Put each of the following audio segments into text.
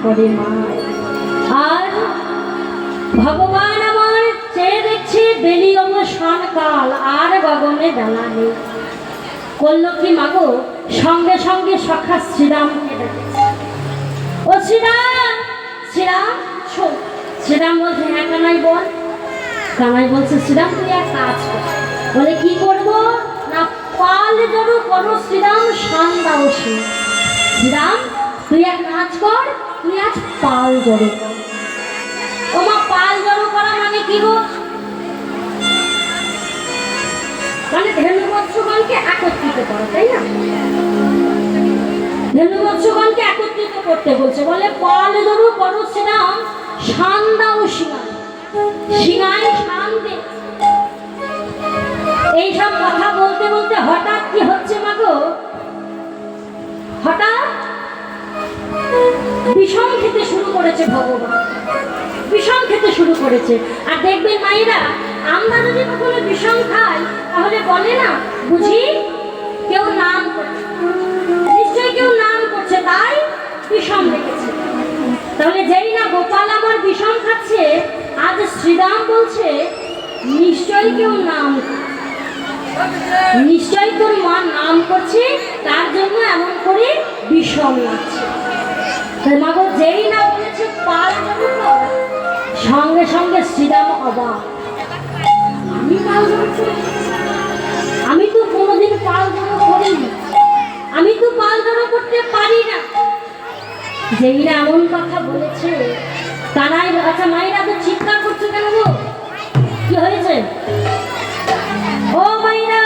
করে মায়। আর ভগবান আমার চেয়ে দেখছে বেলি অবসান কাল, আর গগনে বেলা নেই। করল কি মাগো, সঙ্গে সঙ্গে সখা শ্রীরামকে ডেকেছে। ও শ্রীরাম, শ্রীরাম শোন। শ্রীরাম বলছে হ্যাঁ কানাই বল। কানাই বলছে শ্রীরাম তুই এক কাজ কর। বলে কি করবো না, পাল জড়ো করো শ্রীরাম সান্দাও সে। শ্রীরাম তুই এক কাজ কর, তুই আজ পাল জড়ো কর। ও মা, পাল জড়ো করা মানে কি গো? মানে ধেনুবৎসগণকে একত্রিত করো, তাই না? ধেনুবৎসগণকে একত্রিত করতে বলছে। বলে পাল জড়ো করো শ্রীরাম সান্দাও সিংহায়, সিংহায় শান্তি। এইসব কথা বলতে বলতে হঠাৎ কি হচ্ছে মাগো, হঠাৎ বিষম খেতে শুরু করেছে ভগবান, বিষম খেতে শুরু করেছে। আর দেখবেন মায়েরা, আমরা যদি কখনো বিষম খাই তাহলে বলে না বুঝি কেউ নাম করছে, নিশ্চয়ই কেউ নাম করছে, তাই বিষম রেখেছে। তাহলে যেই না গোপাল আমার বিষম খাচ্ছে, আজ শ্রীরাম বলছে নিশ্চয়ই কেউ নাম, নিশ্চয়ই তোর মা নাম করছে, তার জন্য এমন করে বিষম লাগছে। মাগো যেই না বলেছে পাল জড়ো কর, সঙ্গে সঙ্গে শ্রীরাম অবাক। আমি পাল জড়ো করি? আমি তো কোনোদিন পাল জড়ো করিনি, আমি তো পাল জড়ো করতে পারি না। যেই না এমন কথা বলেছে, কানাই আচ্ছা মায়েরা তো চিৎকার করছে কেন গো? কি হয়েছে? ও মায়েরা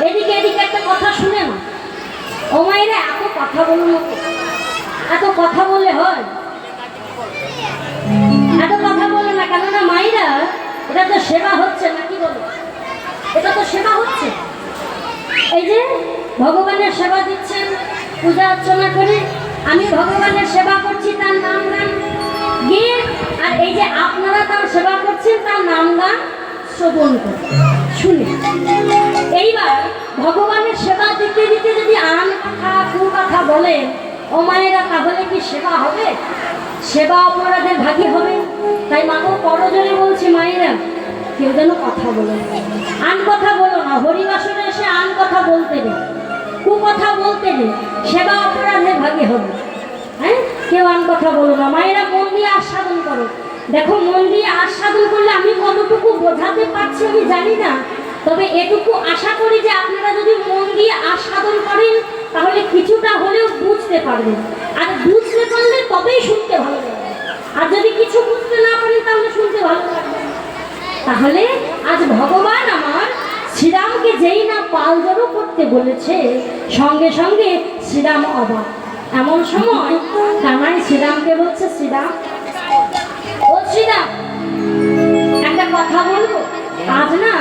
এদিকে এদিকে একটা কথা শুনে না। ও মায়েরা এত কথা বলো না, এত কথা বললে হয়? এত কথা বলো না, কেননা মায়েরা এটা তো সেবা হচ্ছে নাকি বলো? এটা তো সেবা হচ্ছে। এই যে ভগবানের সেবা দিচ্ছেন, পূজা অর্চনা করে আমি ভগবানের সেবা করছি, তার নাম গান গিয়ে, আর এই যে আপনারা তার সেবা করছেন তার নাম গান শ্রবণ করে শুনে। এইবার ভগবানের সেবা দিতে দিতে যদি আন কথা কু কথা বলেন, ও মায়েরা, তাহলে কি সেবা হবে? সেবা অপরাধের ভাগী হবে। তাই মাগো করজোরে বলছি মায়েরা, কেউ যেন কথা বলে, আন কথা বলো না। হরিবাসনে এসে আন কথা বলতে নেই, কু কথা বলতে নেই, সেবা অপরাধের ভাগী হবে। হ্যাঁ, কেউ আন কথা বলো না। মায়েরা মন দিয়ে আস্বাদন করো। দেখো মন দিয়ে আস্বাদন করলে আমি কতটুকু বোঝাতে পারছি আমি জানি না, তবে এটুকু আশা করি যে আপনারা যদি মন দিয়ে আস্বাদন করেন তাহলে কিছুটা হলেও বুঝতে পারবেন। আর বুঝতে পারলে তবেই শুনতে ভালো লাগবে, আর যদি কিছু বুঝতে না পারেন তাহলে শুনতে ভালো লাগবে। তাহলে আজ ভগবান আমার শ্রীরামকে যেই না পাল জড়ো করতে বলেছে, সঙ্গে সঙ্গে শ্রীরাম অবাক। এমন সময় কানাই শ্রীরামকে বলছে, শ্রীরাম, ও শ্রীরাম, একটা কথা বলবো? আজ না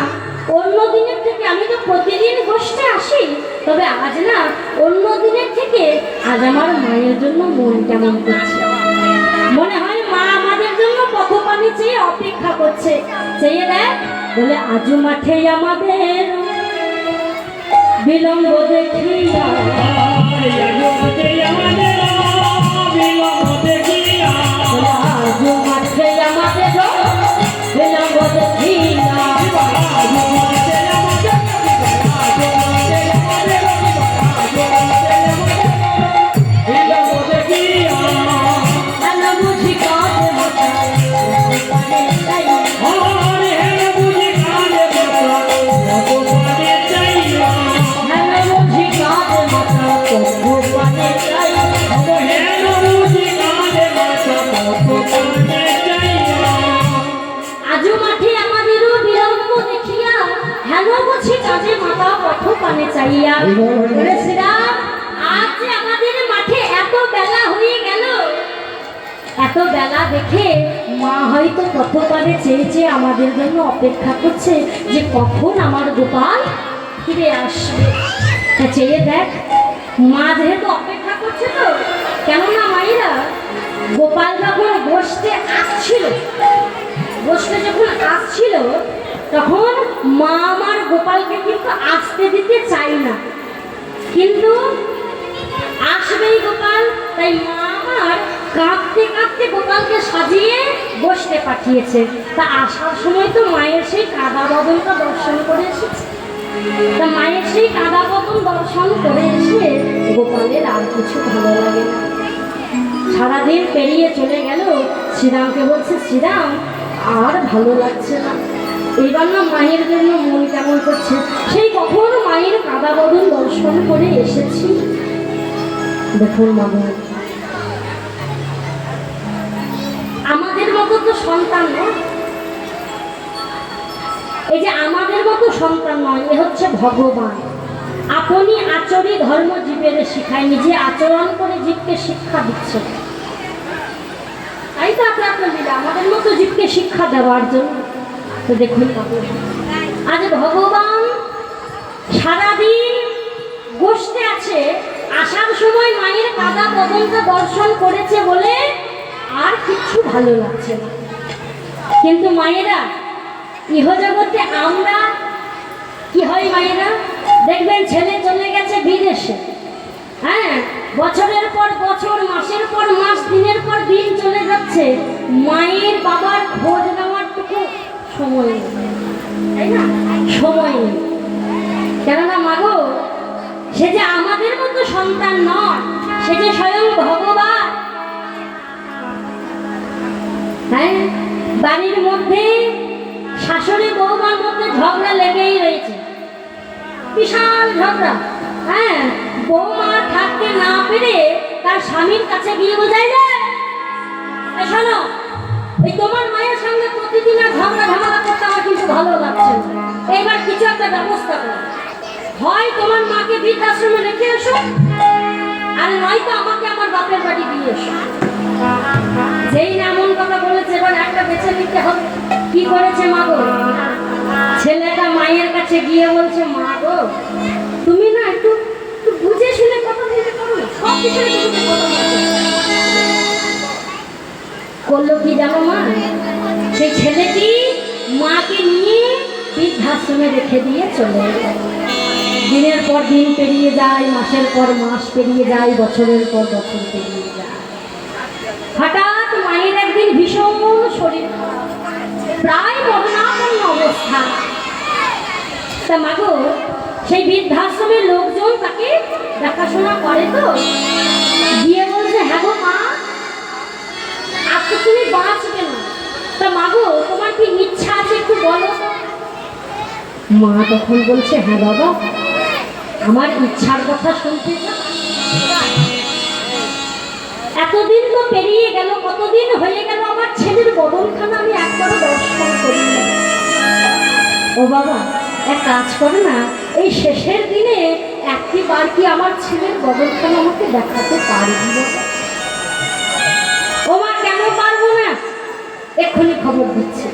অন্য দিনের থেকে, আমি তো প্রতিদিন বসতে আসি, তবে আজ না অন্য দিনের থেকে আজ আমার মায়ের জন্য মন কেমন করছে। মনে হয় মা আমাদের জন্য পথপানি চেয়ে অপেক্ষা করছে। চেয়ে দেখ বলে, আজু মাঠে আমাদের বিলম্ব দেখিয়া, আজু মাঠে আমাদের বিলম্ব দেখিয়া, চাইয়া। শ্রীরাম, আজ যে আমাদের মাঠে এত বেলা হয়ে গেল, এত বেলা দেখে মা হয়তো কতবারে চেয়েছে আমাদের জন্য অপেক্ষা করছে যে কখন আমার গোপাল ফিরে আসবে। চেয়ে দেখ, মা যেহেতু অপেক্ষা করছে, তো কেননা মায়েরা গোপাল যখন বসতে আসছিল, বসতে যখন আসছিল তখন মা আমার গোপালকে কিন্তু আসতে দিতে চাই না, কিন্তু আসবেই গোপাল। তাই মা আমার কাঁদতে কাঁদতে গোপালকে সাজিয়ে বসতে পাঠিয়েছে। তা আসার সময় তো মায়ের সেই কাদা বদনটা দর্শন করে এসেছে। তা মায়ের সেই কাদা বদন দর্শন করে এসে গোপালের আর কিছু ভালো লাগে না। সারাদিন পেরিয়ে চলে গেল, শ্রীরামকে বলছে, শ্রীরাম আর ভালো লাগছে না, এইবার না মায়ের জন্য মন কেমন করছে। সেই কখন মায়ের কাদা বদন দর্শন করে এসেছি। দেখুন মামা, আমাদের মতো তো সন্তান নয়, এই যে আমাদের মতো সন্তান নয়, এ হচ্ছে ভগবান। আপনি আচরি ধর্ম জীবের শিখায়, নিজে আচরণ করে জীবকে শিক্ষা দিচ্ছে। তাই তো আপনার দিলে আমাদের মতো জীবকে শিক্ষা দেওয়ার জন্য। তো দেখুন আজ ভগবান সারাদিন বসতে আছে, আসার সময় মায়ের কাদা বদনটা দর্শন করেছে বলে আর কিছু ভালো লাগছে না। কিন্তু মায়েরা ইহজগতে আমরা কি হয়, মায়েরা দেখবেন ছেলে চলে গেছে বিদেশে, হ্যাঁ, বছরের পর বছর, মাসের পর মাস, দিনের পর দিন চলে যাচ্ছে, মায়ের বাবার খোঁজ নেওয়ার টুকু সময় নেই, তাই না? সময় নেই। কেননা মাগো, সে যে আমাদের মতো সন্তান নয়, সে যে স্বয়ং ভগবান। হ্যাঁ, বাড়ির মধ্যে শাশুড়ি বৌমার মধ্যে ঝগড়া লেগেই রয়েছে, বিশাল ঝগড়া। হ্যাঁ, বৌমা থাকতে না পেরে তার স্বামীর কাছে গিয়ে বোঝাই যায়, শোনো, এই তোমার মায়ের সঙ্গে প্রতিদিন আর ঝগড়া ঝামেলা করতে আমার কিন্তু ভালো লাগছে না, এবার কিছু একটা ব্যবস্থা করো। হয় তোমার মাকে বৃদ্ধাশ্রমে রেখে এসো, আর নয়তো আমাকে আমার বাপের বাড়ি দিয়ে এসো। যেই না এমন কথা বলেছে, এবার একটা বেছে নিতে হবে। কি করেছে মা গো? ছেলেটা মায়ের কাছে গিয়ে বলছে, মা গো, তুমি না একটু বুঝে শুনে কথা বলতে পারো না, সব বিষয়ে তুমি কথা বলছো। করলো কি জানো মা? সেই ছেলেটি মাকে নিয়ে বৃদ্ধাশ্রমে রেখে দিয়ে চলে গেল। দিনের পর দিন পেরিয়ে যায়, মাসের পর মাস পেরিয়ে যায়, বছরের পর বছর পেরিয়ে যায়। হঠাৎ মায়ের একদিন ভীষণ শরীর খারাপ, প্রায় মরণাপন্ন অবস্থা। তা মাগো, সেই বৃদ্ধাশ্রমের লোকজন তাকে দেখাশোনা করে, তো গিয়ে বলছে, হ্যাঁ গো মা, আজকে তুমি বাঁচবে না। তা মাগো, তোমার কি ইচ্ছা আছে একটু বলো। মা তখন বলছে, হ্যাঁ বাবা, আমার ইচ্ছার কথা শুনতে চাও? এতদিন তো পেরিয়ে গেল, কতদিন হয়ে গেল, আমার ছেলের বদনখানা আমি একবারও দর্শন করি না। ও বাবা, এক কাজ করো না, এই শেষের দিনে একটিবার কি আমার ছেলের বদনখানা আমাকে দেখাতে পারবি? ও মা, কেন পারবো না? এক্ষুনি খবর দিচ্ছে।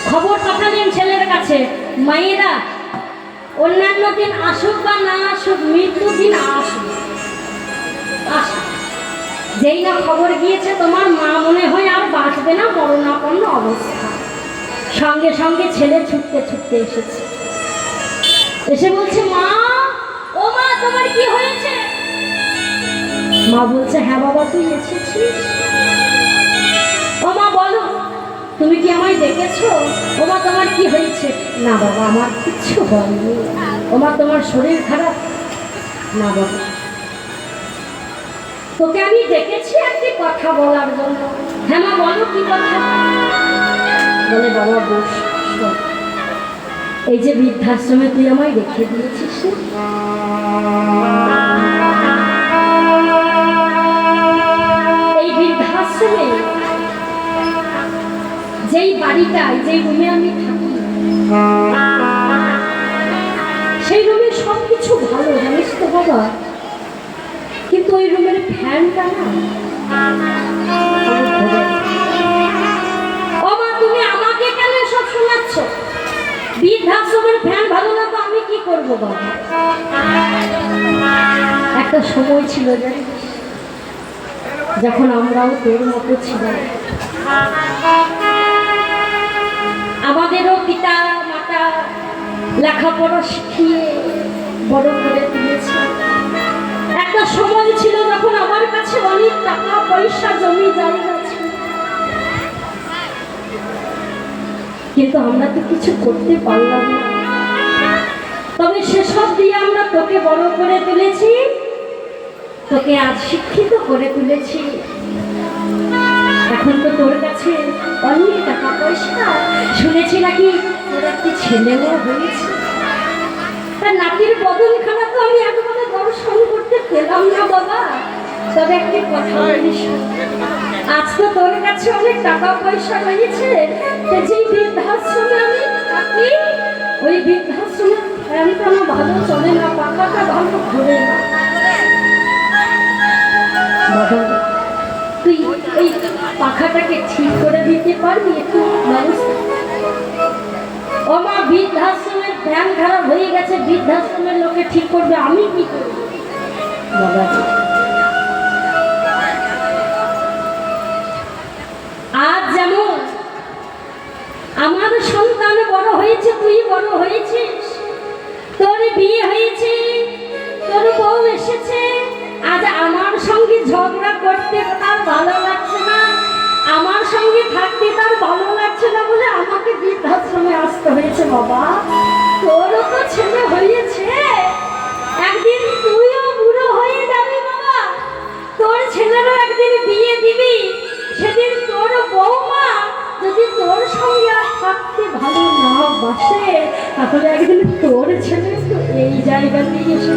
খবর পাঠালেন ছেলের কাছে, মায়েরা অন্যান্য দিন আসুক বা না আসুক, মৃত্যু দিন আসুক। যেই না খবর গিয়েছে, তোমার মা মনে হয় আর বাঁচবে না, মরণাপন্ন অবস্থা। সঙ্গে সঙ্গে ছেলে ছুটতে ছুটতে এসেছে, এসে বলছে, মা, ও মা, তোমার কি হয়েছে? মা বলছে, হ্যাঁ বাবা, তুই এসেছিস? ও মা বলো, তুমি কি আমায় দেখেছো? ও মা, তোমার কি হয়েছে? না বাবা, আমার কিচ্ছু হয়নি। ও মা, তোমার শরীর খারাপ? না বাবা, তোকে আমি দেখেছি একটি কথা বলার জন্য। হ্যাঁ মা, বলো, কি কথা? বলে, বাবা বস, এই যে বৃদ্ধাশ্রমে তুই আমায় রেখে দিয়েছিস, এই বৃদ্ধাশ্রমে যেই বাড়িটায়, যেই রুমে আমি থাকি, সেই রুমে সব কিছু ভালো, জানিস তো বাবা, কিন্তু ওই রুমের ফ্যানটা না। ও মা, তুমি আমাকে কেন সব শোনাচ্ছ? বৃদ্ধাশ্রমের ফ্যান ভালো না তো আমি কি করবো বাবা? একটা সময় ছিল জানিস, যখন আমরাও তোর মতো ছিলাম। আমাদেরও পিতা মাতা লেখাপড়া শিখিয়ে বড় করে তুলেছে। একটা সময় ছিল যখন আমার কাছে অনেক টাকা পয়সা, জমি জায়গা ছিল, কিন্তু আমরা তো কিছু করতে পারলাম না। তবে সেসব দিয়ে আমরা তোকে বড় করে তুলেছি, তোকে আজ শিক্ষিত করে তুলেছি। এখন তো তোর কাছে অনেক টাকা পয়সা, শুনেছি নাকি তোর একটি ছেলেও হয়েছে। তার নাতির বদনখানা তো আমি একবারে দর্শন করতে পেলাম না বাবা। তবে একটি কথা বলিস, আজ তো তোর কাছে অনেক টাকা পয়সা হয়েছে, যেই বৃদ্ধাশ্রমে আমি থাকি, ওই বৃদ্ধাশ্রমের ফ্যানটা ভালো চলে না, পাখাটা ভালো ঘুরে না। বাবা, তুই এই পাখাটাকে ঠিক করে দিতে পারবি একটু ব্যবস্থা? ও মা, বৃদ্ধাশ্রমের ফ্যান খারাপ হয়ে গেছে, বৃদ্ধাশ্রমের লোকে ঠিক করবে, আমি কি করব? বাবা, আজ যেমন আমার সন্তান বড় হয়েছে, তুই বড় হয়েছিস, তোর বিয়ে হয়েছে, তোর বউ এসেছে, বিবাহটা করতে তার ভালো লাগছে না, আমার সঙ্গে থাকতে তার ভালো লাগছে না বলে আমাকে বৃদ্ধাশ্রমে আসতে হয়েছে। বাবা, তোরও তো ছেলে হয়েছে, একদিন তুইও বুড়ো হয়ে যাবি বাবা, তোর ছেলেরও একদিন বিয়ে দিবি, সেদিন তোর বৌমা যদি তোর সঙ্গে আর থাকতে ভালো না বাসে, তাহলে একদিন তোর ছেলে তো এই জায়গা দিয়ে এসে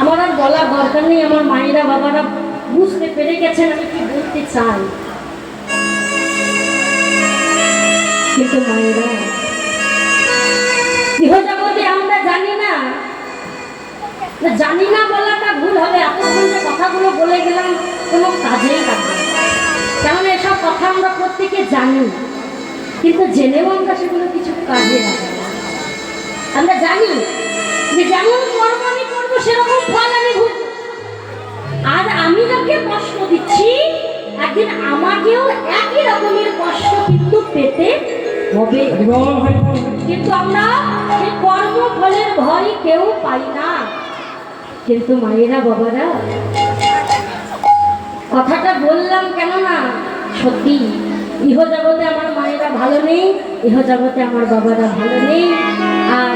আমার আর বলার দরকার নেই। আমার মায়েরা বাবারা বুঝতে পেরে গেছেন আমি কি বলতে চাই। কিন্তু মায়েরা, গৃহজগতে আমরা জানি না, জানি না বলাটা ভুল হবে, এতক্ষণ যে কথাগুলো বলে গেলাম কোনো কাজেই লাগবে না। কেননা এসব কথা আমরা প্রত্যেকে জানি, কিন্তু জেনেও আমরা সেগুলো কিছু কাজে লাগে না। আমরা জানি যে যেমন কর্ম আমি করবো সেরকম ফল আমি ভুগব। আর আমি যাকে কষ্ট দিচ্ছি একদিন আমাকেও একই রকমের কষ্ট কিন্তু পেতে হবে। কিন্তু আমরা সেই কর্ম ফলের ভয় কেউ পাই না। কিন্তু মায়েরা বাবারা, কথাটা বললাম কেননা সত্যি ইহজগতে আমার মায়েরা ভালো নেই, ইহজগতে আমার বাবারা ভালো নেই। আর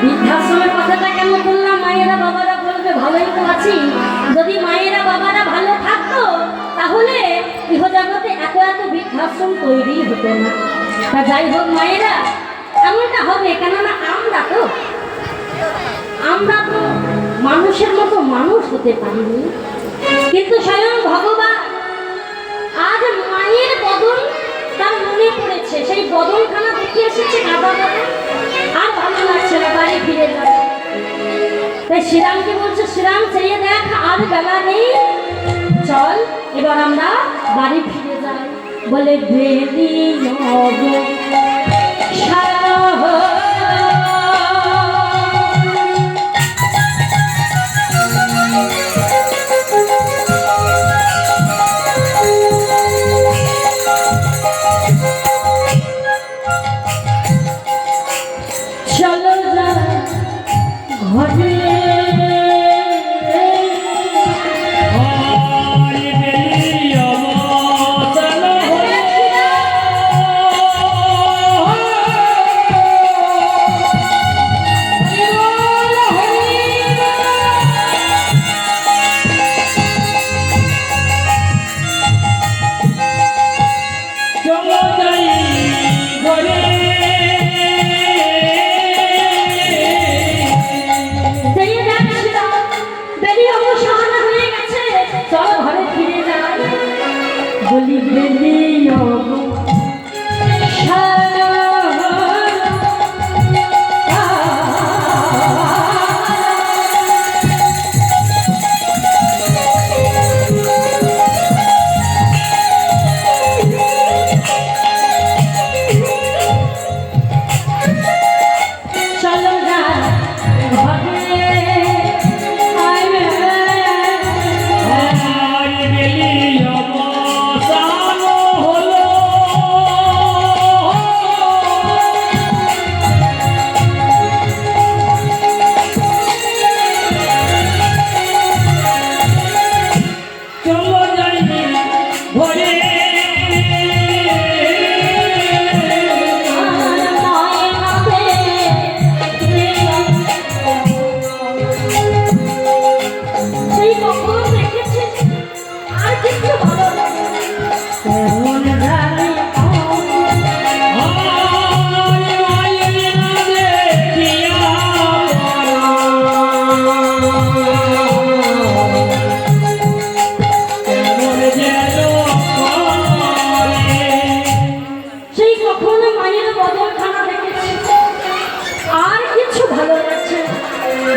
বৃদ্ধাশ্রমের কথাটা কেন বললাম, মায়েরা বাবারা বলবে ভালোই তো আছি, যদি মায়েরা বাবারা ভালো থাকতো তাহলে ইহজগতে এত এত বৃদ্ধাশ্রম তৈরি হতো না। তা যাই হোক মায়েরা, এমনটা হবে কেননা আমরা তো মানুষের মতো মানুষ হতে পারিনি, কিন্তু স্বয়ং ভগবান আজ মায়ের বদন তার মনে পড়েছে, সেই বদনখানা দেখে এসেছে কাদা কাদা, আর ভালো লাগছে না, বাড়ি ফিরে যাবে। তাই শ্রীরামকে বলছে, শ্রীরাম চেয়ে দেখ আর বেলা নেই, চল এবার আমরা বাড়ি ফিরে যাই। বলে বেলি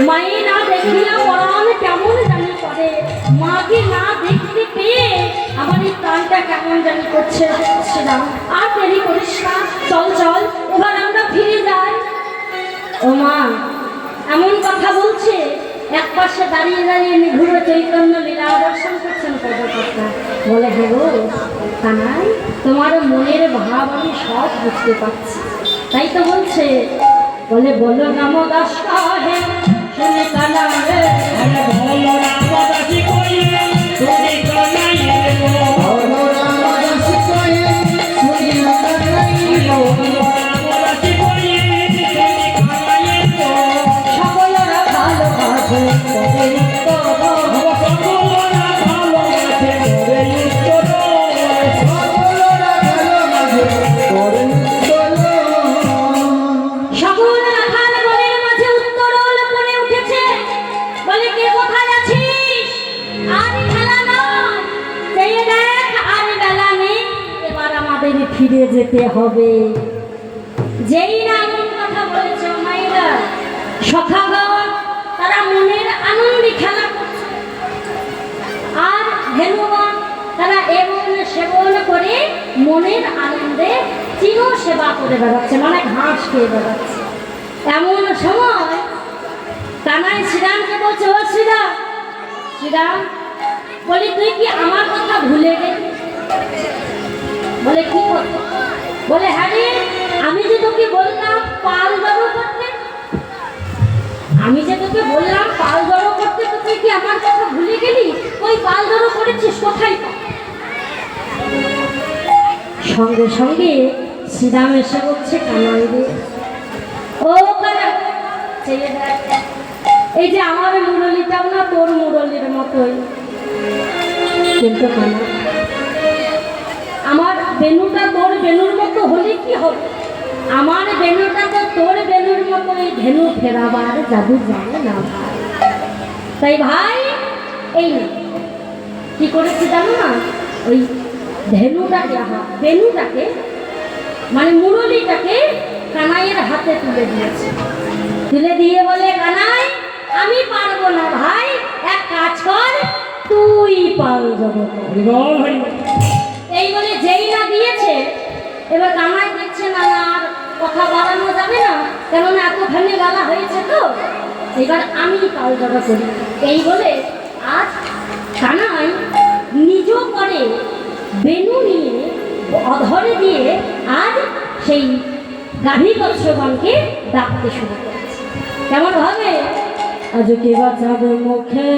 মায়ে না দেখিয়া পরাণ কেমন জানি করে, মাকে না দেখতে পেয়ে আমার এই প্রাণটা কেমন জানি করছে। আর দেরি করিস না, চল চল এবার আমরা ফিরে যাই। ও মা এমন কথা বলছে, এক পাশে দাঁড়িয়ে দাঁড়িয়ে নিঘুর চৈতন্য লীলা দর্শন করছেন পদকর্তা। বলে হেগো কানাই, তোমার মনের ভাব আমি সব বুঝতে পারছি, তাই তো বলছে। বলে বলো রামদাস কাহে তুমি কানাই রে আরে ভোলো রামদাসী কইলে তুমি কানাই রে ভোলো রামদাসী কইলে তুমি কানাই রে ভোলো রামদাসী কইলে তুমি কানাই রে সকলরা ভালোবাসে তবে উত্তর সকলরা ভালোবাসে তোরে উত্তর সকলরা ভালোবাসে তোরে উত্তর সকল রাখাল মনের মাঝে উত্তরল মনে উঠেছে বলে কে কোথায় আছিস আর খেলা নয় চেয়ে দেখ আর বেলা নেই এবার আমাদের ফিরে যেতে হবে যেই না এমন কথা বলেছে মায়েরা সখাগণ তারা মনের আনন্দে খেলা করছে আর ধেনুগণ তারা এবং সেবন করে মনের আনন্দে চির সেবা করে বেড়াচ্ছে মানে ঘাস খেয়ে বেড়াচ্ছে এমন সময় কানাই শ্রীরামকে বলছে ও শ্রীরাম শ্রীরাম বলি তুই কি আমার কথা ভুলে গেলি বলে কি করতে বলে হ্যাঁ রে আমি যে তোকে বললাম পাল জড়ো করতে আমি যে তোকে বললাম পাল জড়ো করতে তো তুই কি আমার কথা ভুলে গেলি ওই পাল জড়ো করেছিস কোথায় পা সঙ্গে সঙ্গে শ্রীরাম এসে বলছে কানাই রে ও কানাই চেয়ে দেখ এই যে আমার মুরলিটাও না তোর মুরলির মতোই কিন্তু কানাই আমার বেনুটা তোর বেনুর মতো হলে কি হবে আমার বেনুটা তো তোর বেনুর মতো এই ধেনু ফেরাবার জাদু জানে না ভাই তাই ভাই এই না কি করেছে জানো না ওই ধেনুটাকে বেনুটাকে মানে মুরলিটাকে কানাইয়ের হাতে তুলে দিয়েছে তুলে দিয়ে বলে কানাই আমি পারবো না ভাই এক কাজ কর তুই পাল জগৎ বল হরি এই বলে যেই না দিয়েছে এবার কানাই দেখছে না আর কথা বাড়ানো যাবে না কেননা এতখানি গালা হয়েছে তো এবার আমি পাল জগা করি এই বলে আজ কানাই নিজ করে বেনু নিয়ে অধরে দিয়ে আজ সেই গাভী বৎসগণকে ডাকতে শুরু করেছে কেমন হবে আজকে বাঁচাবে মুখে